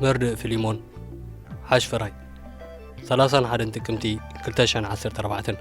مرد فيليمون حاش فراي 31 تكمتي كلتاشان 14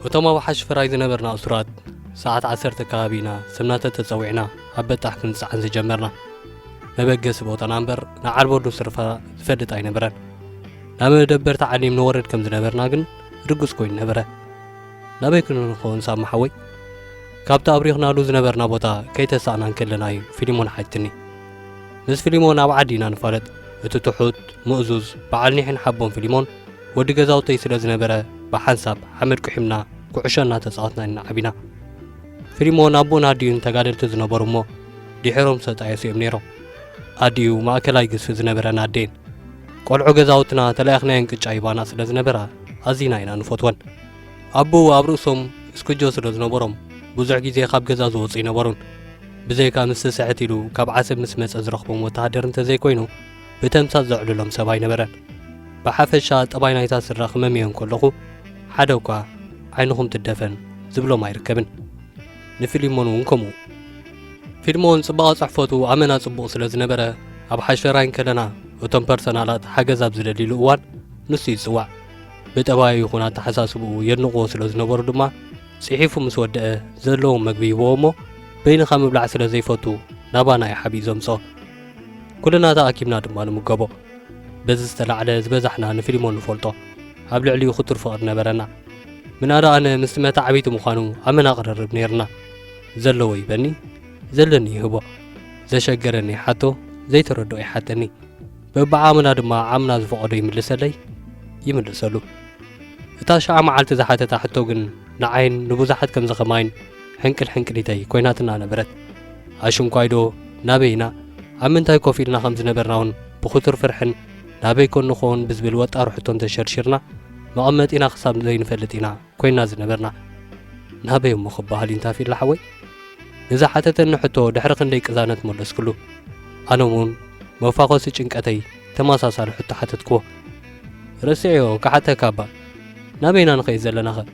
وتما حاش فراي زنبرنا أسرات ساعات 10 كابينا سمنات تتصوعنا عبت أحكم ساعة جمرنا مبقس بوطن أمبر نعربو صرفا فدت أي نبران لما دبر تعليم نورد كم زنبرنا جن رجس كوين نبرة لا بيكون نخون سام حوي كابتا أبريخنا لوز نبرنا بوتا كي تسعنا كلنا فيلمون حيتني نس فيلمون أبعدينا نفرد اتتحوت مؤزوز بعلني حين حبون فيلمون ودي جزاو تيسر زنبرة بحسب حمد كحمنا كعشنا تسعتنا إن عبينا فيلمون أبونا دين تقادر تزنبر مو دي حرم ستعيسي منيرو أديو ما أكلا يجس زنبرة نادين قول عجزاوتنا تلاقنا إنك عيبانا سلزنبرة أزينا إنا نفوتون أبو وأبروسهم اسكجو سلزنبرهم بزع جزي خاب جزاز وصينا برون بزي كان مستساعتيلو كاب عسب مسمس أزرخبهم وتهدر انت زي كوينو بتمسات زعلو لهم سباي نبران بحافشات أباينا يتاس الرخ مميون كلخو حدوكا عينهم تدفن زبلو ما يركبن نفيلمون ونكمو فيلمون صباغ صحفوتو عمنا صبوغ سلزنبرة أب حشفرين كلنا وتم برسنالات حاجة بزلالي لقوان نسي سواع بتأباي يخونا تحساسبو يرنقو سلزنبر دما صحيفو مسودة زلو مقبي وومو بين خام بلع سلزي فوتو نابانا يا حبي زمصو كلنا تأكيبنا دما نمقبو بزستلع على زبزحنا نفيلمون نفولتو قبل عليو خطر فقر نبرنا من أرى أنا مستمع عبيت مخانو أمنا قرر بنيرنا زلو يبني زلني هبو زي شجرني حتو زي تردو حتني ببعامنا دما عامنا زفقدو يملسلي يملسلو اتا شعا معالت زحاتتا حتو جن نعين نبوزحات كم زخمين حنكل يتاي كويناتنا نبرت عشم كويدو نابينا عمنتاي كوفيلنا خمز نبرناون بخطر فرحن نابيكون نخون بزبل وات أروحتون تشرشرنا مقامتنا خصاب زي نفلتنا كوينا زنبرنا نابيهم مخبها لينتافي اللحوي نزحاتتا نحتو دحرقن ديك ازانت مولس كلو أنومون مفاقوسي چنكتاي تماساسال حتى حتتكو رسعيو كحتا كابا نابينا نخي زلنا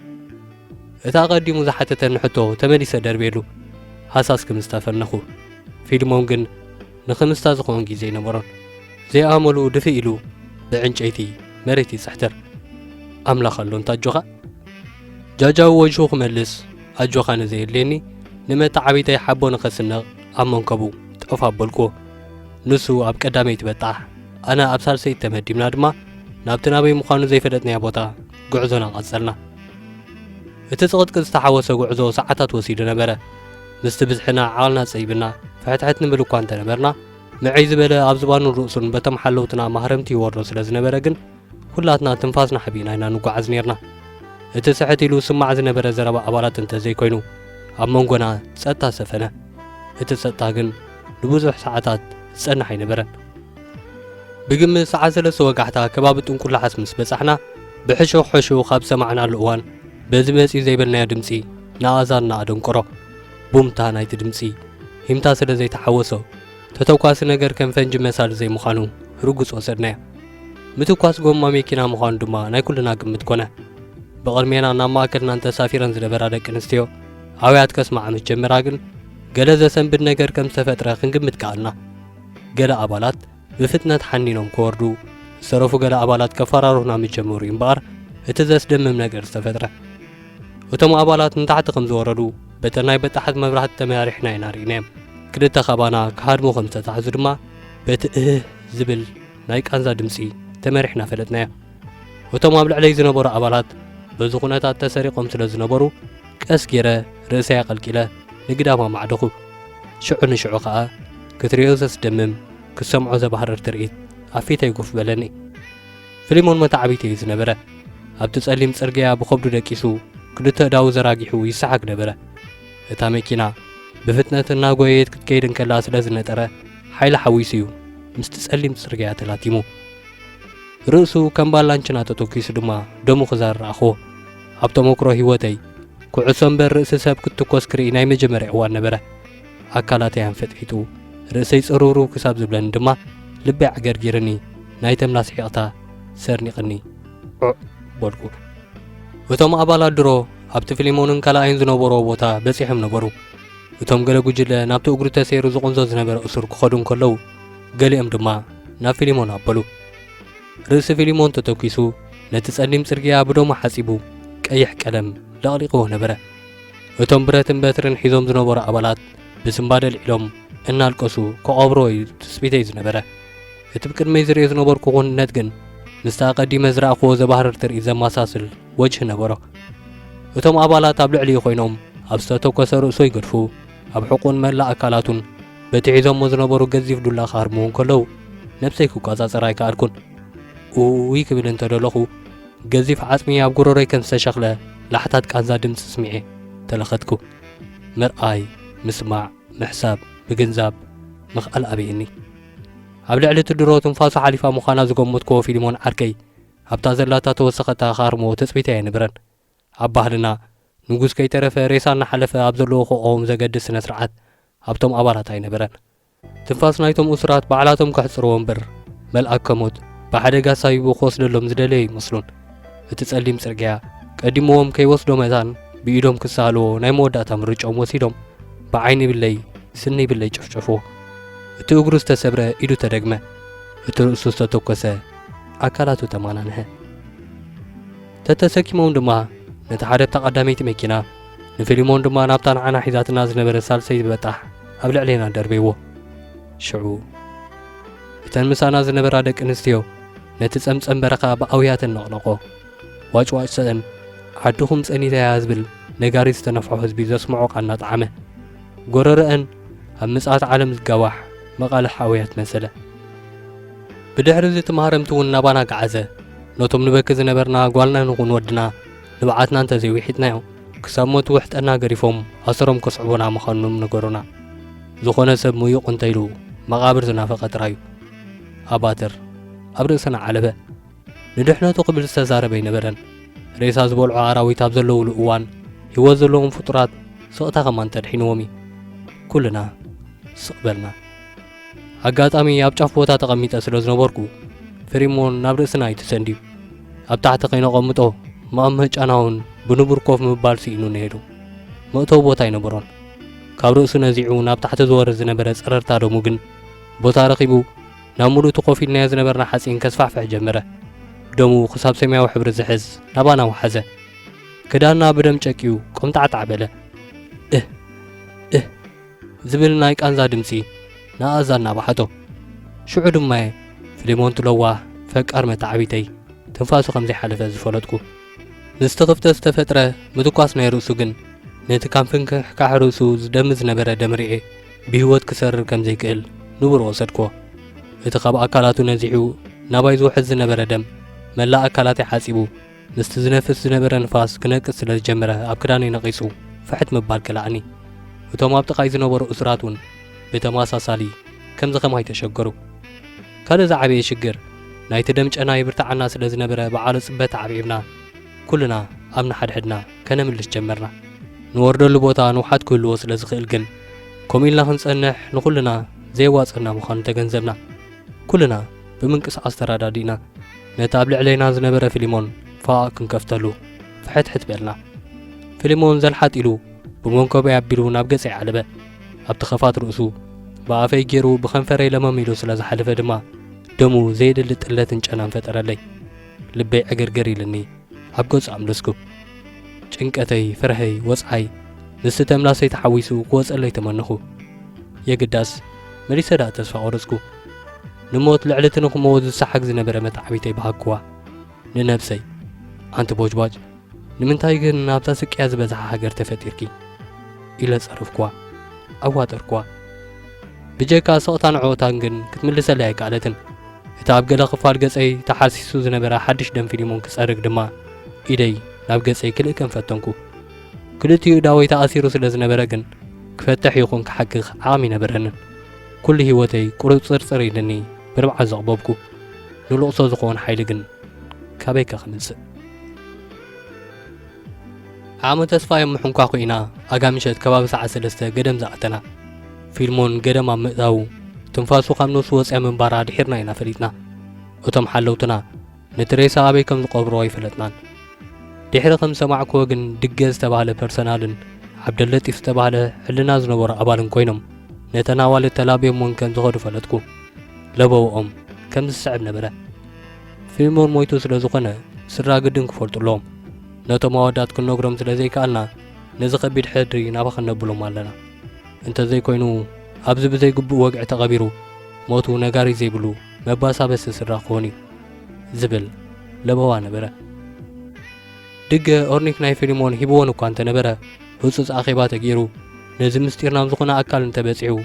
اتا قديمو زحاتتا نحتو تمليس دربيلو حساس كمستافنخو فيلمون جن نخمستا زخون جيزي نبرون زي آملو دفئلو بعنجيتي مريتي سحتر أملا خلون تاجوخا جاجاو وجهوخ ملس أجوخا نزي الليني نما تعبيتي حبو نخسنا أمون كبو تقفا بلكو نسو أب قدامي تبتاح أنا أبصار سيد تمهدي منادما نابتنا بي مخانو زي فدتنا يا بوتا قعزونا قصرنا اتسقط كستحاوسو قعزو ساعتات وسيدو نبرا مستبزحنا عالنا سيبنا فحتحت نبلوكو انت نبرنا معيز بلا أبزبانو الرؤسون بتم حلوتنا مهرمتي ورو سلز نبرا كلاتنا تنفاسنا حبينا هنا نقعز نيرنا اتسحتي لو سمع زنبرا زربا أبالات انت زي كوينو أمونغونا سأتا سفنا اتسأتا جن لبوزح ساعتات سأنا حين برا بقم ساعة سلس وقعتها كبابتون كل حسمس بس احنا بحشو خاب سمعنا الأوان بزمسي زي بلنا دمسي نازارنا أدنكرو بومتا نايت دمسي همتا سل زي تحوسو تتوقاس نجر كم فنج مسال زي مخانو رجوس وسرنا متوقاس قوم ما ميكينا مخان دما ناكلنا قمت كنا بقرمينا نما أكلنا أنت سافرا زل برادك نستيو عويات كسمع متجمراجن جلزة سنبر نجر كم سفترة خنقمت كألنا جلا أبالات بفتنة حنينهم كوردو صرفوا جلا أبالات كفرارونا متجمورين بار اتزاس دمم نجر سفترة وتم أبالات من تحت خمس وردو بتناي بتحت مبرحة تمارحنا ينارينام كده خبانا كهار مو خمسة تحزر ما زبل نايك أنزا دمسي تمارحنا فلتنا وتم أبلع علي زنبور أبالات بزقونات التسريقهم سلزنبورو كأسكيرة رأسي قلقلة نقدامها معدخو شعون شعوقها كتريوزس دمم كسمعو زبهر ترئيت عفيتا يقف بلني فيلمون متعبيتي زنبرة أبتسألي مصرقيا بخبدو دكيسو كدتا داو زراقيحو يسحق نبرة اتا مكينا بفتنة الناقويت كتكيدن كلا سلازنة ترى حيلا حويسيو مستسألي مصرقيا تلاتيمو رأسو كمبالانشنا تتوكيس دما دمو خزار أخو أبتو مكرو هيوتي كعصم بالرأس ساب كنتو كوسكري ناي مجمرع وان نبرة أكالاتي هم فتحيتو رأسيس أرورو كساب زبلان دما لبع قرقيرني نايتم ناسحيقتا سرني قني بولكو وتم أبالا درو أبت فيلمونن كلا أين زنبورو بوتا بسيحم نبورو وتم قلقو جلا نابتو أقرو تسيرو زقون زنبر أسر كخدون كلو ገሊኦም ድማ ናብ ፊሊሞን ኣበሉ ርእሲ ፊሊሞን ተተኪሱ ነቲ ጸሊም ጽርግያ ብዶሙ ሓጺቡ ቀይሕ ቀለም ለቕሊቕዎ ነበረ እቶም ብረትን በትርን ሒዞም ዝነበሩ ኣባላት ብስምባደል ኢሎም እናልቀሱ ከቐብሮ እዩ ትስቢተይ ዝነበረ እቲ ብቅድመይ ዝርኦ ዝነበርኩ ኩነት ግን ምስታ ቀዲመ ዝረኣኽዎ ዘባህርር ትርኢት ዘመሳስል ወጅህ ነበሮ እቶም ኣባላት ኣብ ልዕሊ ኮይኖም ኣብ ዝተተኮሰ ርእሱ ይገድፉ ኣብ ሕቁን መላእ ኣካላቱን በቲ ሒዞሞ ዝነበሩ ገዚፍ ዱላ ካርምውን ከለዉ ነብሰይ ክቋጻጸር ኣይከኣልኩን ውይ ክብል እንተደለኹ ገዚፍ ዓጽሚ ኣብ ጉሮሮይ ከም ዝተሸኽለ ላሕታት ቃንዛ ድምፂ ስሚዐ ተለኸትኩ ምርኣይ ምስማዕ ምሕሳብ ምግንዛብ ምኽኣል ኣብየኒ ኣብ ልዕሊ ትድሮ ትንፋሱ ሓሊፋ ምዃና ዝገመትክዎ ፊሊሞን ዓርከይ ኣብታ ዘላታ ተወሰኸታ ካርሞ ተጽቢታ ኣይንብረን ኣብ ባህልና ንጉስ ከይተረፈ ሬሳ እናሓለፈ ኣብ ዘለዎ ክቆም ዘገድስ ስነ ስርዓት ኣብቶም ኣባላት ኣይነበረን ትንፋስ ናይቶም እስራት ባዕላቶም ክሕጽርዎ እምበር መልኣክ ከሞት ብሓደጋ ሳቢቡ ክወስደሎም ዝደለየ ይመስሉን እቲ ጸሊም ጽርግያ ቀዲሞዎም ከይወስዶ መዛን ብኢዶም ክሳልዎ ናይ መወዳእታ ምርጮም ወሲዶም ብዓይኒ ብለይ ስኒ ብለይ ጨፍጨፍዎ እቲ እግሩ ዝተሰብረ ኢዱ ተደግመ እቲ ርእሱ ዝተተኮሰ ኣካላቱ ተማናንሐ ተተሰኪሞም ድማ ነቲ ሓደ ተቐዳመይቲ መኪና ንፊሊሞን ድማ ናብታ ንዓና ሒዛትና ዝነበረ ሳልሰይ በጣሕ ኣብ ልዕሊና ደርበይዎ ሽዑ እተን ምሳና ዝነበራ ደቂ ኣንስትዮ ነቲ ጸምጸም በረኻ ብኣውያተን ነቕነቆ ዋጭዋጭ ሰአን ዓድኹም ጸኒተያ ዝብል ነጋሪት ዝተነፍሖ ህዝቢ ዘስምዖ ቃና ጣዕመ ጎረረአን ኣብ ምጽኣት ዓለም ዝጋዋሕ መቓልሕ ኣውያት መሰለ ብድሕሪ እዚ ትምሃረምቲ እውን ናባና ገዓዘ ነቶም ንበኪ ዝነበርና ጓልና ንኹን ወድና ንበዓትና እንተዘይዊሒጥናዮ ክሳብ ሞት ውሕጠና ገሪፎም ኣሰሮም ከስዕቡና ምዃኖም ነገሩና ዝኾነ ሰብ ሙዩቕ እንተይሉ መቓብር ዝናፈቐ ጥራዩ ኣባትር ኣብ ርእስና ዓለበ ንድሕነቱ ቅብል ዝተዛረበ ይነበረን ሬሳ ዝበልዖ ኣራዊት ኣብ ዘለውሉ እዋን ህይወት ዘለዎም ፍጡራት ስቕታ ኸማን ተድሒንዎም እዩ ኩልና ስቕበልና ኣጋጣሚ ኣብ ጫፍ ቦታ ተቐሚጠ ስለ ዝነበርኩ ፊሊሞን ናብ ርእስና ይትሰንድዩ ኣብ ታሕቲ ከይነቐምጦ መቐምህ ጫናውን ብንቡር ኮፍ ምባል ሲኢኑ ነሄዱ መእተው ቦታ ይነበሮን ካብ ርእሱ ነዚዑ ናብ ታሕቲ ዝወርድ ዝነበረ ጸረርታ ደሙ ግን ቦታ ረኺቡ ናብ ሙሉእ ኮፍ ኢልናዮ ዝነበርና ሓፂን ከስፋሕፍሕ ጀመረ ደሙ ክሳብ ሰማያዊ ሕብሪ ዝሕዝ ናባና ወሓዘ ክዳንና ብደም ጨቂዩ ቆምጣዕጣዕ በለ ዝብል ናይ ቃንዛ ድምፂ ናኣዛና ባሕቶ ሽዑ ድማ ፊሊሞን ትለዋህ ፈቃር መታዓቢተይ ትንፋሱ ከምዘይሓለፈ ዝፈለጥኩ ንዝተኸፍተ ዝተፈጥረ ምትኳስ ናይ ርእሱ ግን ነቲ ካብ ፍንክሕካሕ ርእሱ ዝደሚ ዝነበረ ደምሪኤ ብህይወት ክሰርር ከም ዘይክእል ንቡር ወሰድክዎ እቲ ካብ ኣካላቱ ነዚሑ ናባይ ዝውሕዝ ዝነበረ ደም መላእ ኣካላተይ ሓጺቡ ምስቲ ዝነፍስ ዝነበረ ንፋስ ክነቅስ ስለ ዝጀመረ ኣብ ክዳነይ ነቒጹ ፍሕት ምባል ከላዕኒ እቶም ኣብ ጥቓይ ዝነበሩ እስራት እውን ብተመሳሳሊ ከምዚ ኸማይ ተሸገሩ ካልእ ዝዓበየ ሽግር ናይቲ ደም ጨና ይብርታዓና ስለ ዝነበረ በዓለ ጽበት ዓቢብና ኩልና ኣብ ንሓድሕድና ከነምልስ ጀመርና ንወርደሉ ቦታ ንውሓት ክህልዎ ስለ ዝኽእል ግን ከምኡ ኢልና ክንጸንሕ ንኹልና ዘይዋፅና ምዃኑ ተገንዘብና ኩልና ብምንቅስቓስ ተራዳዲእና ነቲ ኣብ ልዕለይና ዝነበረ ፊሊሞን ፋቕ ክንከፍተሉ ፍሕትሕት በልና ፊሊሞን ዘልሓት ኢሉ ብመንኮበይ ኣቢሉ ናብ ገጸይ ዓለበ ኣብቲ ኸፋት ርእሱ ብኣፈይ ገይሩ ብኸንፈረይ ለመም ኢሉ ስለ ዝሓለፈ ድማ ደሙ ዘይድሊ ጥለትን ጨናን ፈጠረለይ ልበይ ዕገርገር ኢልኒ ኣብ ገጹ ኣምለስኩ ጭንቀተይ ፍርሐይ ወጽዓይ ንስቲ ተምላሰይ ተሓዊሱ ክወጸለይ ተመንኹ የግዳስ መሊሰ ዳእ ተስፋ ቆረጽኩ ንሞት ልዕልቲ ንኽመወት ዝሰሓግ ዝነበረ መታዓቢተይ ባሃክዋ ንነብሰይ ኣንቲ ቦጅባጅ ንምንታይ ግን ናብታ ስቅያ ዝበዝሓ ሃገር ተፈጢርኪ ኢለ ጸረፍክዋ ኣዋጠርክዋ ብጀካ ስቕታን ዕወታን ግን ክትምልሰለይ ኣይከኣለትን እቲ ኣብ ገለ ክፋል ገጸይ ተሓሲሱ ዝነበረ ሓድሽ ደም ፊሊሞን ክጸርግ ድማ ኢደይ ናብ ገጸይ ክልእ ከም ፈተንኩ ክልቲኡ ዳወይ ተኣሲሩ ስለ ዝነበረ ግን ክፈትሕ ይኹን ክሓግኽ ዓቕሚ ነበረንን ኩሉ ህይወተይ ቁርጽርጽር ኢልኒ ብርብዓት ዘቕበብኩ ንልቕሶ ዝኾን ሓይሊ ግን ካበይ ክምጽእ ዓመ ተስፋይ ምሕንኳ ኮይና ኣጋምሸት ከባቢ ሰዓት 3 ገደም ዝኣተና ፊሊሞን ገደም ኣብ ምእታው ትንፋሱ ካብ ነፍሱ ወፅያ ምንባራ ድሒርና ኢና ፈሊጥና እቶም ሓለውትና ነቲ ሬሳ ኣበይ ከም ዝቐብሮ ኣይፈለጥናን ድሕሪ ከም ሰማዕክዎ ግን ድገ ዝተባህለ ፐርሰናልን ዓብደለጢፍ ዝተባህለ ሕልና ዝነበሩ ኣባልን ኮይኖም ነተን ኣዋልድ ተላብዮምን ከም ዝኸዱ ፈለጥኩ لبوኦም كم ዝስዕብ ነበረ ፊልሞን ሞይቱ ስለ ዝኾነ ስድራ ግድን ክፈልጡ ኣለዎም ነቶም ኣወዳት ክንነግሮም ስለ ዘይከኣልና ነዚ ከቢድ ሕድሪ ናባ ክነብሎም ኣለና እንተዘይኮይኑ ኣብዚ ብዘይግቡእ ወግዒ ተቐቢሩ ሞቱ ነጋሪ ዘይብሉ መባሳበሲ ስድራ ክኾን እዩ ዝብል ለበዋ ነበረ ድገ ኦርኒክ ናይ ፊልሞን ሂብዎን እኳ እንተነበረ ህፁፅ ኣኼባ ተገይሩ ነዚ ምስጢር ናብ ዝኾነ ኣካል እንተበፂሑ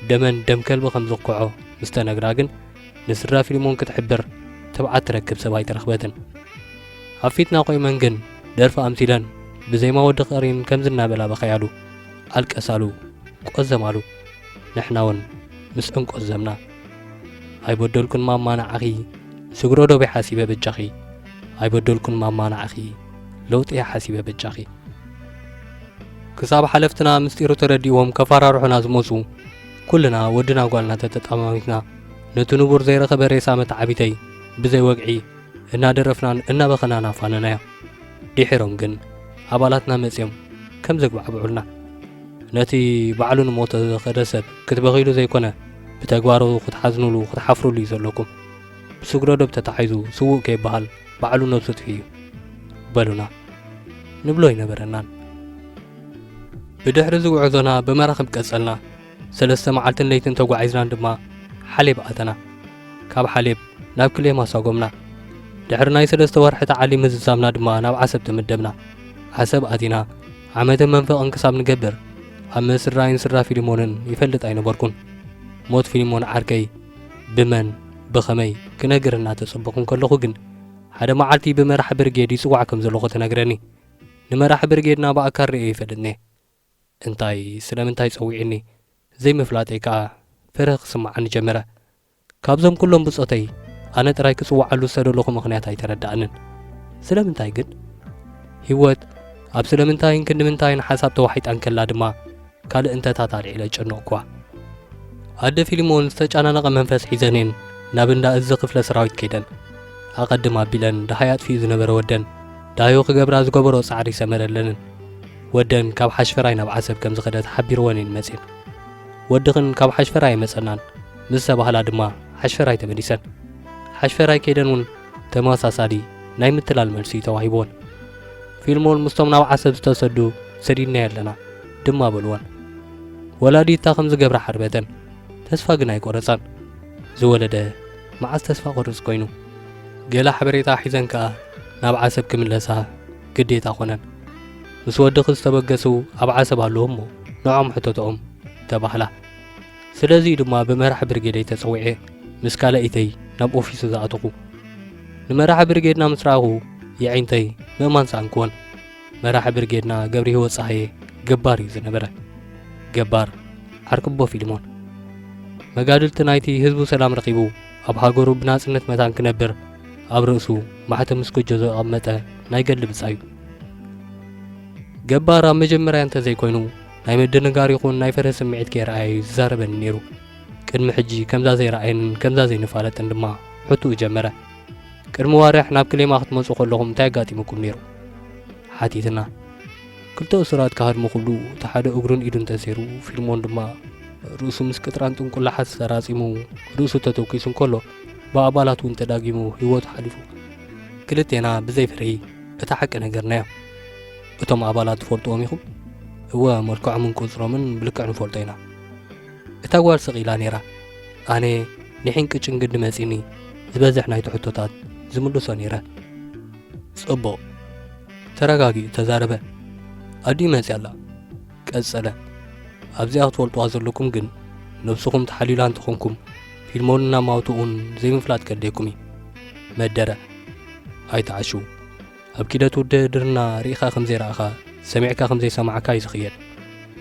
ደመን ደም ከልቢ ከም ዝኽዖ ምስተነግራ ግን ንስድራ ፊልሞን ክትሕብር ተብዓት ትረክብ ሰብ ኣይተረኽበትን ኣብ ፊትና ቆይመን ግን ደርፊ ኣምሲለን ብዘይማ ወዲ ቐሪን ከም ዝናበላ በኸያሉ ኣልቀሳሉ ቆዘማሉ ንሕና እውን ምስእን ቆዘምና ኣይበደልኩን ማማናዓኺ ስግሮ ዶ በይሓሲበ በጃኺ ኣይበደልኩን ማማናዓኺ ለውጢ ሓሲበ በጃኺ ክሳብ ሓለፍትና ምስጢሩ ተረዲእዎም ከፈራርሑና ዝመፁ ኩልና ወድና ጓልና ተጠጣማሚትና ነቲ ንቡር ዘይረኸበ ሬሳ መትዓቢተይ ብዘይ ወግዒ እናደረፍናን እናበኸናን ኣፋነናዮ ድሒሮም ግን ኣባላትና መፅዮም ከም ዘግባዕብዑልና ነቲ ባዕሉ ንሞተ ዝኸደ ሰብ ክትበኺሉ ዘይኮነ ብተግባሩ ክትሓዝኑሉ ክትሓፍሩሉ እዩ ዘለኩም ብስግሮ ዶብ ተታሒዙ ስውእ ከይበሃል ባዕሉ ነብሱ ጥፊ እዩ በሉና ንብሎ ይነበረናን ብድሕሪ ዝውዕዞና ብመራኽብ ቀጸልና 3 መዓልትን ለይትን ተጓዒዝናን ድማ ሓሌብ ኣተና ካብ ሓሌብ ናብ ክሌማ ሳጎምና ድሕሪ ናይ 3 ወርሒ ተዓሊም ምዝዛምና ድማ ናብ ዓሰብ ተመደብና ዓሰብ ኣቲና ዓመተ መንፈቕን ክሳብ ንገብር ኣብ መስራይን ስድራ ፊልሞንን ይፈልጥ ኣይነበርኩን ሞት ፊልሞን ዓርከይ ብመን ብኸመይ ክነግርና ተጽብኹን ከለኹ ግን ሓደ መዓልቲ ብመራሒ ብርጌድ ይጽዋዕ ከም ዘለኹ ተነግረኒ ንመራሒ ብርጌድና ብኣካል ርአ ይፈልጥኒ እንታይ ስለምንታይ ፀዊዕኒ ዘይምፍላጠይ ከዓ ፍርህ ክስማዓኒ ጀመረ ካብዞም ኩሎም ብጾተይ ኣነ ጥራይ ክጽዋዓሉ ዝሰደለኹ ምኽንያት ኣይተረዳእንን ስለምንታይ ግን ህይወት ኣብ ስለምንታይን ክንምንታይን ሓሳብ ተዋሒጣን ከላ ድማ ካልእ እንተታት ኣልዒለ ጨንቕ እኳ ኣደ ፊልሞን ዝተጫናነቐ መንፈስ ሒዘንን ናብ እንዳ እዚ ክፍለ ሰራዊት ከይደን ኣቐድም ኣቢለን ዳሃይ ኣጥፊኡ ዝነበረ ወደን ዳዮ ክገብራ ዝገበሮ ጻዕሪ ሰመረለንን ወደን ካብ ሓሽፈራይ ናብ ዓሰብ ከም ዝኸደት ሓቢርወን መጺን ወድኽን ካብ ሓሽፈራይ መጸናን ምስ ሰባህላ ድማ ሓሽፈራይ ተመሊሰን ሓሽፈራይ ከይደን እውን ተመሳሳሊ ናይ ምትላል መልሲ ተዋሂቦን ፊልሞን ምስቶም ናብ ዓሰብ ዝተሰዱ ሰዲድና ያለና ድማ በልወን ወላዲታ ከም ዝገብራ ሓርበተን ተስፋ ግን ኣይቆረፃን ዝወለደ መዓዝ ተስፋ ቆርጽ ኮይኑ ገላ ሓበሬታ ሒዘን ከዓ ናብ ዓሰብ ክምለሳ ግዴታ ኾነን ምስ ወድኽ ዝተበገሱ ኣብ ዓሰብ ኣለዎም እሞ ንዖም ሕቶቶኦም ተባህላ ስለዚ ድማ ብመራሒ ብርጌደይ ተጸዊዐ ምስ ካልአይተይ ናብ ኦፊሱ ዝኣተኹ ንመራሒ ብርጌድና ምስ ረኣኹ የዒንተይ ምእማን ሳንክወን መራሒ ብርጌድና ገብሪ ህይወት ፀሃየ ገባር እዩ ዝነበረ ገባር ዓርክቦ ፊልሞን መጋድልቲ ናይቲ ህዝቡ ሰላም ረኺቡ ኣብ ሃገሩ ብናጽነት መታን ክነብር ኣብ ርእሱ ማሕተም ምስኩጆ ዘቐመጠ ናይ ገሊ ብጻ እዩ ገባር ኣብ መጀመርያ እንተዘይኮይኑ ናይ ምድንጋር ይኹን ናይ ፍረ ስምዒት ከይረኣየ ዝዛረበኒ ነይሩ ቅድሚ ሕጂ ከምዛ ዘይረኣየንን ከምዛ ዘይንፋለጥን ድማ ሕቱኡ ጀመረ ቅድሚ ዋርሕ ናብ ክሌማ ክትመፁ ከለኹም እንታይ ኣጋጢሙኩም ነይሩ ሓቲትና ክልተ እሱራት ካህድሚ ኩሉ እቲ ሓደ እግሩን ኢዱን ተሰይሩ ፊልሞን ድማ ርእሱ ምስ ቅጥራን ጥንቁላሓት ተራጺሙ ርእሱ ተተኪሱ እንከሎ ብኣባላት እውን ተዳጊሙ ህይወቱ ሓሊፉ ክልቴና ብዘይ ፍርሒ እቲ ሓቂ ነገርናዮ እቶም ኣባላት ትፈልጥዎም ኢኹም እወ መልክዖምን ቁፅሮምን ብልክዕ ንፈልጦ ኢና እታ ጓል ስቒላ ነይራ ኣነ ንሒን ቅጭን ግዲ መጺኒ ዝበዝሕ ናይ ትሕቶታት ዝምልሶ ነይረ ጽቡቕ ተረጋጊኡ ተዛረበ ኣዲ መጺ ኣላ ቀጸለ ኣብዚኣ ክትፈልጥዋ ዘለኩም ግን ነብስኹም ተሓሊላ እንተኾንኩም ፊልሞንና ማውትኡን ዘይምፍላጥ ከደይኩም እዩ መደረ ኣይተዓሹ ኣብ ኪደት ውድድርና ርኢኻ ከም ዘይረኣኻ ሰሚዕካ ከም ዘይሰማዕካ ይዝኽየድ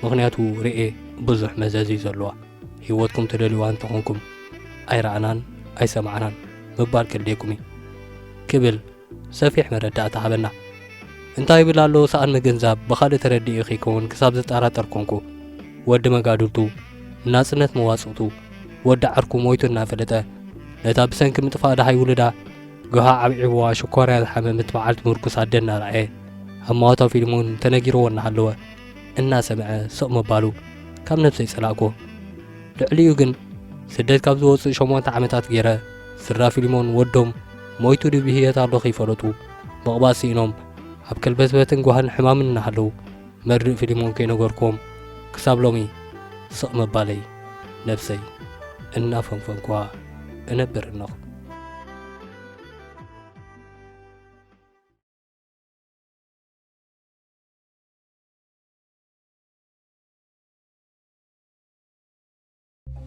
ምኽንያቱ ርኤ ብዙሕ መዘዚ ዘለዋ ህይወትኩም ተደልዋ እንተኾንኩም ኣይረኣናን ኣይሰማዕናን ምባል ከደይኩም እዩ ክብል ሰፊሕ መረዳእታ ሃበና እንታይ ይብል ኣሎ ሰኣን ምግንዛብ ብኻልእ ተረዲኡ ኸይከውን ክሳብ ዝጠራጠር ኮንኩ ወዲ መጋድልቱ ናጽነት መዋጽእቱ ወዲ ዓርኩ ሞይቱ እናፈለጠ ነታ ብሰንኪ ምጥፋእ ዳሃይ ውልዳ ግሃ ዓብዒብዋ ሽኮርያ ዝሓመመት መዓልቲ ምርኩስ ኣደ እናረኣየ ኣብ ማዋታው ፊልሙን ተነጊርዎ እናሃለወ እናሰምዐ ስቕ ምባሉ ካብ ነብሰይ ጸላእኮ ልዕሊኡ ግን ስደት ካብ ዝወፅእ 8 ዓመታት ገይረ ስድራ ፊሊሞን ወዶም ሞይቱ ድብህየት ኣለኹ ይፈለጡ መቕባሲ ኢኖም ኣብ ከልበትበትን ጓህን ሕማምን እናሃለዉ መርድእ ፊሊሞን ከይነገርክዎም ክሳብ ሎሚ ስቕ መባለይ ነብሰይ እናፈንፈንኳ እነብር ኣለኹ